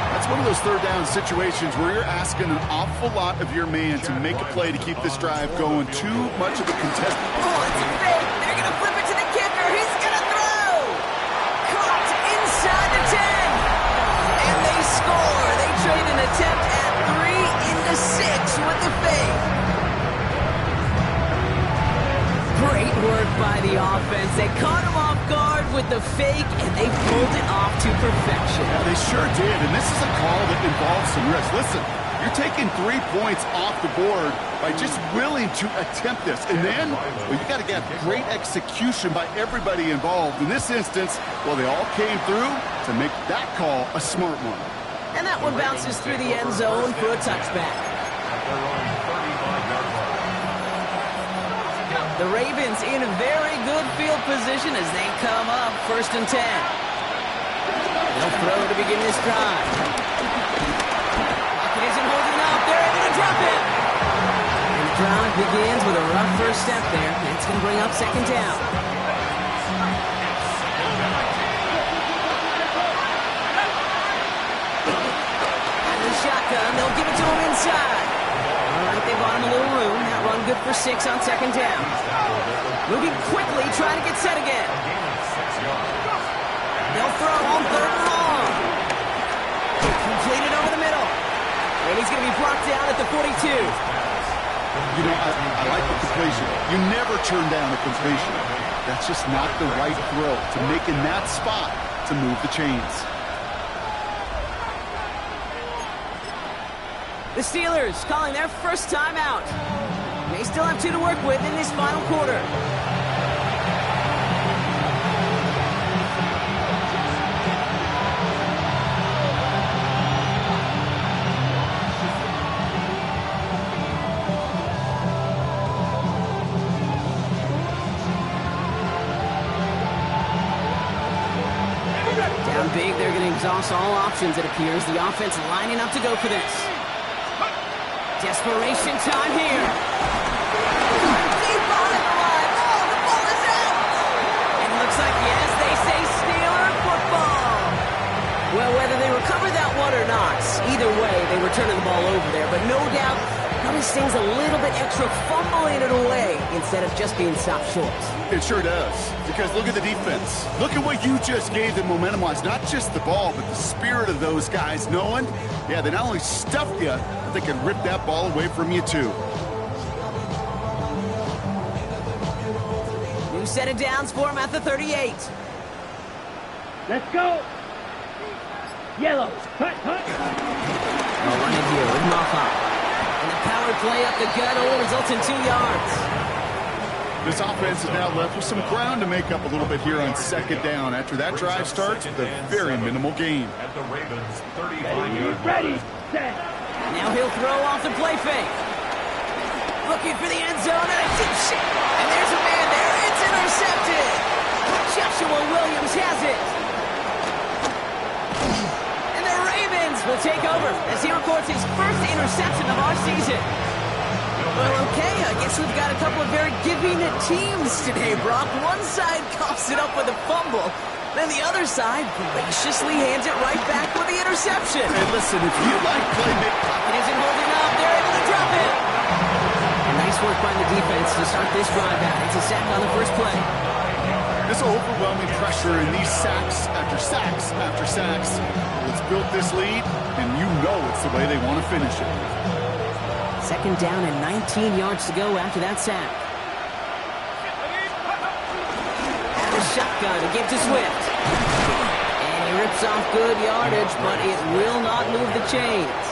That's one of those third down situations where you're asking an awful lot of your man to make a play to keep this drive going. Too much of a contest. Oh, it's a fake. They're going to flip it to the kicker. He's going to throw. Caught inside the 10. And they score. They trade an attempt at 3 into 6 with the fake. Great work by the offense. They caught him off guard with the fake, and they pulled it off to perfection. Yeah, they sure did, and this is a call that involves some risk. Listen, you're taking 3 points off the board by just willing to attempt this. And then, well, you got to get great execution by everybody involved. In this instance, well, they all came through to make that call a smart one. And that one bounces through the end zone for a touchback. The Ravens in very good field position as they come up 1st and 10. They'll throw to begin this drive. Lockett isn't holding up. They're able to drop it. And the drive begins with a rough first step there. It's going to bring up 2nd down. And the shotgun, they'll give it to him inside. All right, they bought him a little room. That run good for 6 on 2nd down. Moving quickly, trying to get set again. They'll throw on 3rd and long. Completed over the middle. And he's going to be blocked down at the 42. You know, I like the completion. You never turn down a completion. That's just not the right throw to make in that spot to move the chains. The Steelers calling their first timeout. They still have 2 to work with in this final quarter. Down big, they're going to exhaust all options, it appears. The offense lining up to go for this. Desperation time here. Deep behind the line. Oh, the ball is out. And it looks like, yes, they say Steeler football. Well, whether they recover that one or not, either way, they were turning the ball over there. But no doubt, probably stings a little bit extra fumbling it away instead of just being stopped short. It sure does, because look at the defense. Look at what you just gave them momentum-wise. Not just the ball, but the spirit of those guys knowing, yeah, they not only stuffed you, but they can rip that ball away from you too. New set of downs for him at the 38. Let's go. Yellow. Cut. Well, running here with Moffat. And the power play up the gut only results in 2 yards. This offense is now left with some ground to make up a little bit here on 2nd down. After that drive starts with a very minimal gain. At the Ravens 35-yard Ready. Set. Now he'll throw off the play fake. Looking for the end zone and a deep shot. And there's a man there. It's intercepted. Joshua Williams has it. And the Ravens will take over as he records his first interception of our season. Well, okay, I guess we've got a couple of very giving teams today, Brock. One side coughs it up with a fumble, then the other side graciously hands it right back with the interception. Hey, listen, if you like playmaking... It isn't holding up. They're able to drop it. And nice work by the defense to start this drive out. It's a sack on the first play. This overwhelming pressure and these sacks after sacks after sacks. It's built this lead, and you know it's the way they want to finish it. 2nd down and 19 yards to go after that sack. And a shotgun to give to Swift. And he rips off good yardage, but it will not move the chains.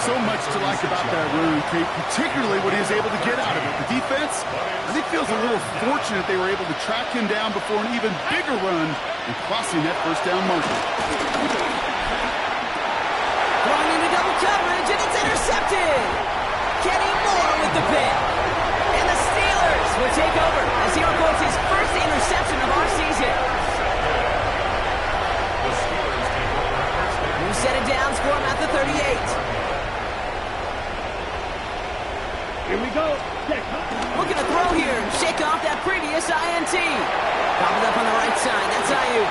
So much to like about that run, Kate, particularly what he was able to get out of it. The defense, I think, feels a little fortunate they were able to track him down before an even bigger run and crossing that 1st down marker. Throwing into double coverage, and it's intercepted. Kenny Moore with the pick. And the Steelers will take over as he records his first interception of our season. New set of downs for him at the 38. Here we go. Set. Looking to throw here and shake off that previous INT. Gobbled up on the right side. That's Ayuk.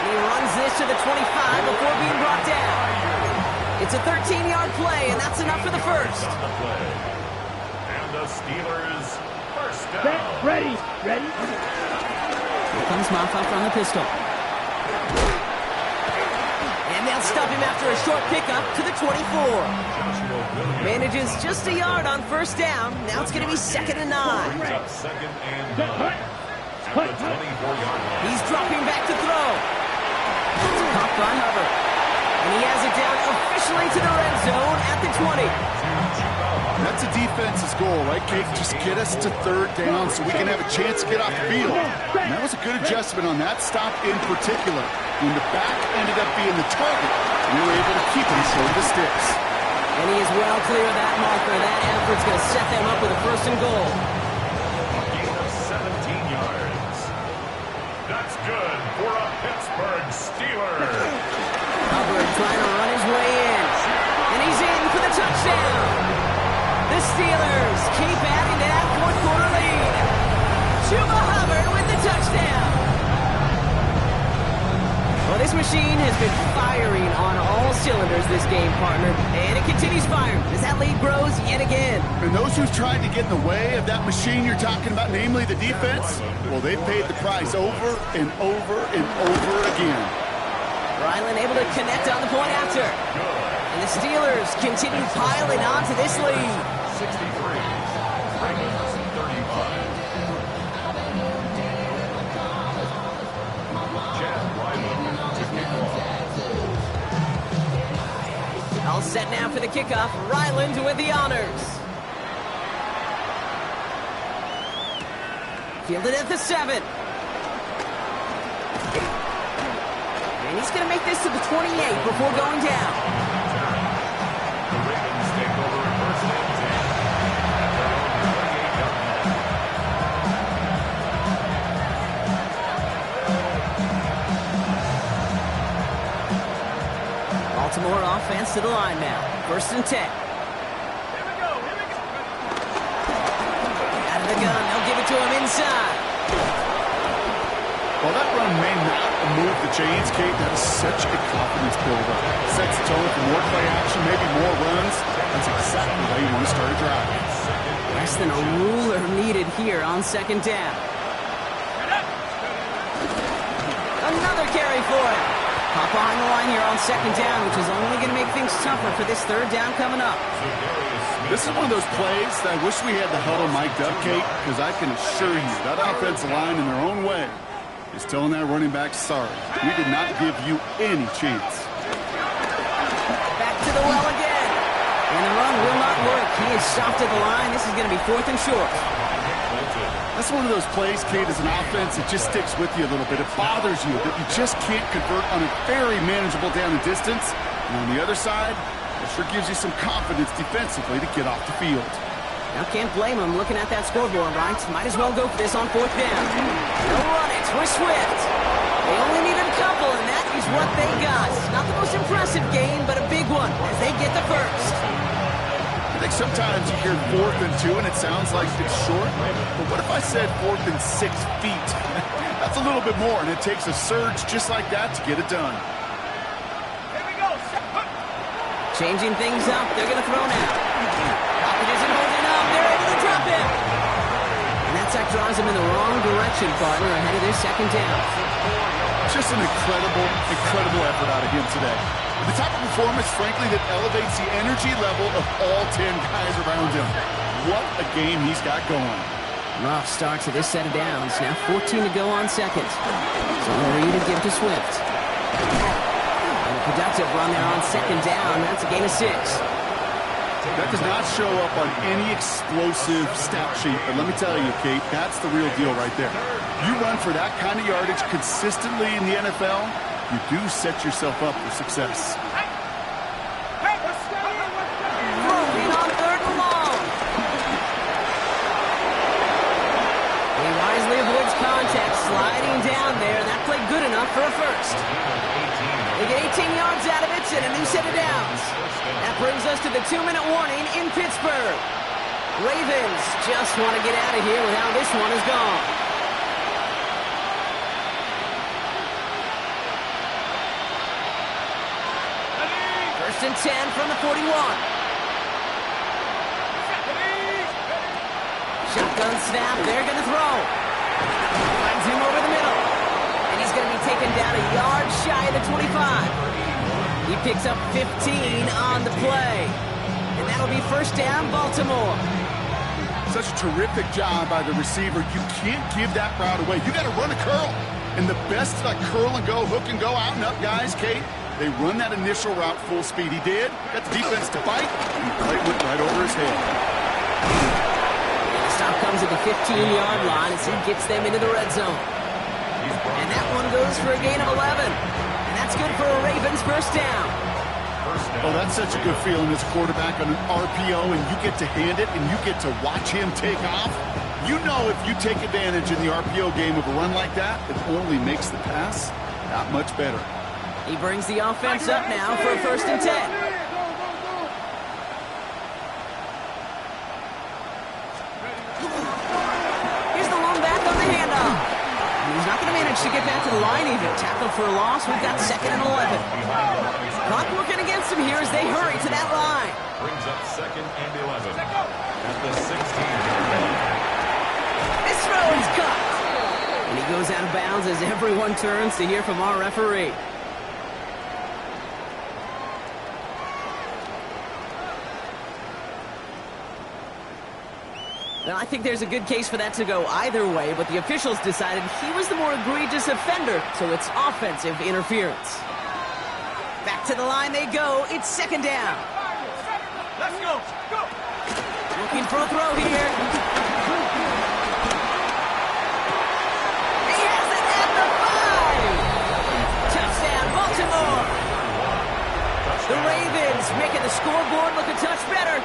He runs this to the 25 before being brought down. It's a 13-yard play, and that's enough for the first. And the Steelers first down. Set. Ready. Here comes Moffat from the pistol. And they'll stop him after a short pickup to the 24. Manages just a yard on 1st down. Now it's going to be 2nd and 9. Up 2nd and 9. At the 24-yard line. He's dropping back to throw. It's caught by Hubbard. And he has it down officially to the red zone at the 20. That's a defense's goal, right, Kate? Just get us to 3rd down so we can have a chance to get off the field. And that was a good adjustment on that stop in particular. When the back ended up being the the target. And they were able to keep him short of the sticks. And he is well clear of that marker. That effort's going to set them up with a first and goal. A gain of 17 yards. That's good for a Pittsburgh Steeler. Hubbard trying to run his way in. And he's in for the touchdown. The Steelers keep adding to that fourth quarter lead. Chuba Hubbard with the touchdown. Well, this machine has been firing on all cylinders this game, partner. And it continues firing as that lead grows yet again. And those who've tried to get in the way of that machine you're talking about, namely the defense, well, they've paid the price over and over and over again. Ryland able to connect on the point after. And the Steelers continue piling on to this lead. 63. Ravens 35. Chad Ryland to kick off. All set now for the kickoff. Ryland with the honors. Fielded at the 7. And he's going to make this to the 28 before going down. The Ravens take over first and 10 at their own 38-yard line. Baltimore offense to the line now. First and 10. Here we go. Out of the gun. They'll give it to him inside. Well, that run may not move the chains, Kate. That is such a confidence builder. Sets the tone for more play action, maybe more runs. That's exactly how you want to start a drive. Less than a ruler needed here on second down. Another carry for him. Pop behind the line here on second down, which is only going to make things tougher for this third down coming up. This is one of those plays that I wish we had the huddle mic'd up, Kate, because I can assure you that offensive line in their own way is telling that running back, sorry, we did not give you any chance. Back to the well again. And the run will not work. He is soft at the line. This is going to be fourth and short. That's one of those plays, Kate, as an offense, it just sticks with you a little bit. It bothers you that you just can't convert on a very manageable down and distance. And on the other side, it sure gives you some confidence defensively to get off the field. Now can't blame him looking at that scoreboard, right? Might as well go for this on fourth down. They'll run it with Swift. They only needed a couple, and that is what they got. Not the most impressive game, but a big one as they get the first. I think sometimes you hear 4th and 2, and it sounds like it's short. But what if I said 4th and 6 feet? That's a little bit more, and it takes a surge just like that to get it done. Here we go. Changing things up. They're going to throw now. Pocket isn't holding up. They're able to drop him. And that sack drives him in the wrong direction, partner, ahead of their second down. Just an incredible, incredible effort out of him today. The type of performance, frankly, that elevates the energy level of all 10 guys around him. What a game he's got going. Rough start to this set of downs. Now 14 to go on second. So Reed to give to Swift. And a productive run there on second down. That's a gain of 6. That does not show up on any explosive stat sheet, but let me tell you, Kate, that's the real deal right there. You run for that kind of yardage consistently in the NFL, you do set yourself up for success. Throwing on third and long. He wisely avoids contact, sliding down there, and that played good enough for a first. They get 18 yards out of it and a new set of downs. That brings us to the 2-minute warning in Pittsburgh. Ravens just want to get out of here with how this one has gone. First and 10 from the 41. Shotgun snap, they're going to throw. Finds him over the middle. And he's going to be taken down a yard shy of the 25. He picks up 15 on the play. And that'll be first down, Baltimore. Such a terrific job by the receiver. You can't give that route away. You got to run a curl. And the best curl and go, hook and go, out and up guys, Kate, they run that initial route full speed. He did. Got the defense to fight. And the play went right over his head. The stop comes at the 15-yard line as he gets them into the red zone. And that one goes for a gain of 11. And that's That's good for a Ravens first down. Oh, that's such a good feeling as a quarterback on an RPO, and you get to hand it, and you get to watch him take off. You know if you take advantage in the RPO game of a run like that, it only makes the pass that much better. He brings the offense up now for a 1st and 10. Here's the long back on the handoff. He's not going to manage to get back to the line even. Tackled for a loss. We've got 2nd and 11. Clock working against him here as they hurry to that line. Brings up 2nd and 11 at the 16-yard line. This throw is cut. And he goes out of bounds as everyone turns to hear from our referee. Now, I think there's a good case for that to go either way, but the officials decided he was the more egregious offender, so it's offensive interference. Back to the line they go. It's 2nd down. Let's go. Go. Looking for a throw here. He has it at the 5. Touchdown, Baltimore. The Ravens making the scoreboard look a touch better.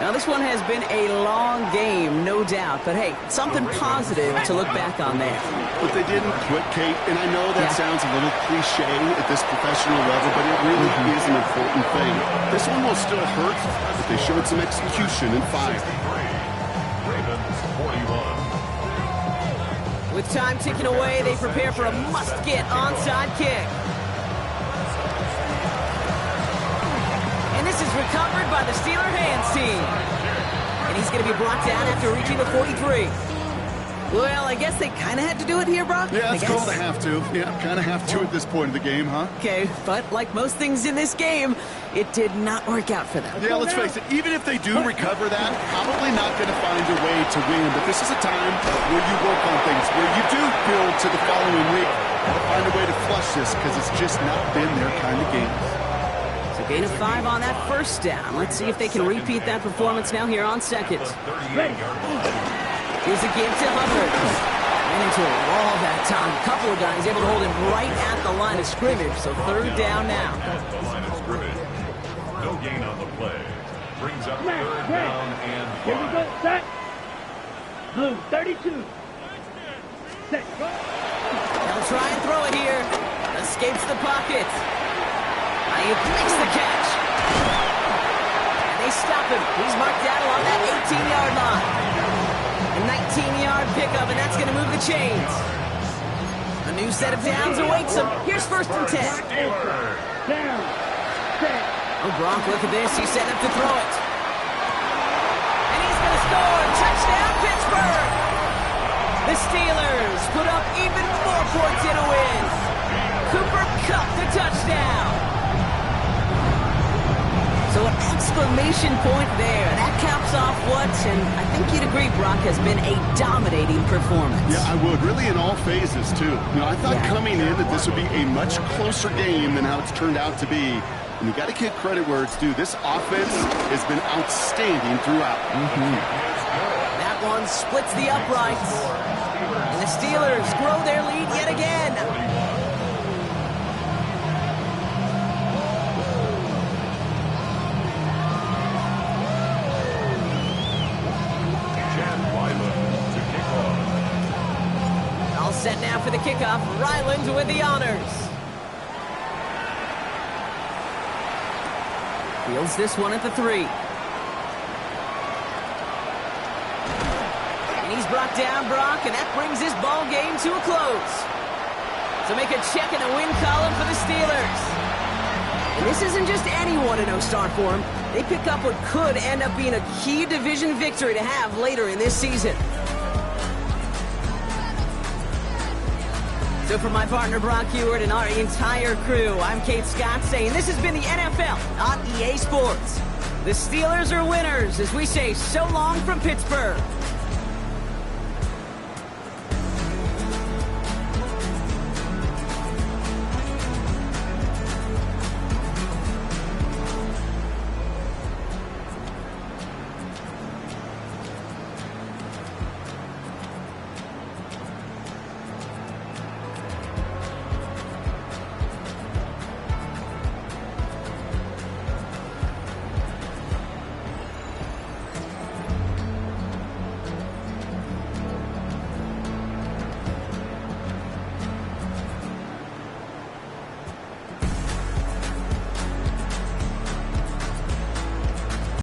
Now, this one has been a long game, no doubt. But, hey, something positive to look back on there. But they didn't quit, Kate, and I know that sounds a little cliche at this professional level, but it really is an important thing. This one will still hurt, but they showed some execution and fire. Ravens 41. With time ticking away, they prepare for a must-get onside kick. And this is recovered by the Steeler hands team. And he's going to be brought down after reaching the 43. Well, I guess they kind of had to do it here, Brock? Yeah, it's called a have to. Yeah, kind of have to at this point of the game, huh? Okay, but like most things in this game, it did not work out for them. Yeah, let's face it, even if they do recover that, probably not going to find a way to win. But this is a time where you work on things, where you do build to the following week. Find a way to flush this, because it's just not been their kind of game. So gain of 5 on that 1st down. Let's see if they can repeat that performance now here on 2nd. Here's a give to Hubbard. Ran into a wall that time. A couple of guys able to hold him right at the line of scrimmage. So 3rd down now. At the line of scrimmage. No gain on the play. Brings up 3rd down and 5. Here we go. Set. Blue 32. Set. Go. They'll try and throw it here. Escapes the pocket. He makes the catch. And they stop him. He's marked down along that 18-yard line. A 19-yard pickup, and that's going to move the chains. A new set of downs awaits him. Here's 1st and 10. Down. Set. Oh, Gronk, look at this. He's setting up to throw it. And he's going to score. Touchdown, Pittsburgh. The Steelers put up even more points in a win. Cooper Kupp the touchdown. So an exclamation point there. That caps off what, and I think you'd agree, Brock, has been a dominating performance. Yeah, I would. Really in all phases, too. You know, I thought coming in that this would be a much closer game than how it's turned out to be. And you got to give credit where it's due. This offense has been outstanding throughout. That one splits the uprights. And the Steelers grow their lead yet again. Set now for the kickoff. Ryland with the honors. Fields this one at the 3. And he's brought down, Brock, and that brings his ball game to a close. So make a check in the win column for the Steelers. And this isn't just any 1-0 start for them. They pick up what could end up being a key division victory to have later in this season. So for my partner Brock Huard and our entire crew, I'm Kate Scott saying this has been the NFL on EA Sports. The Steelers are winners as we say so long from Pittsburgh.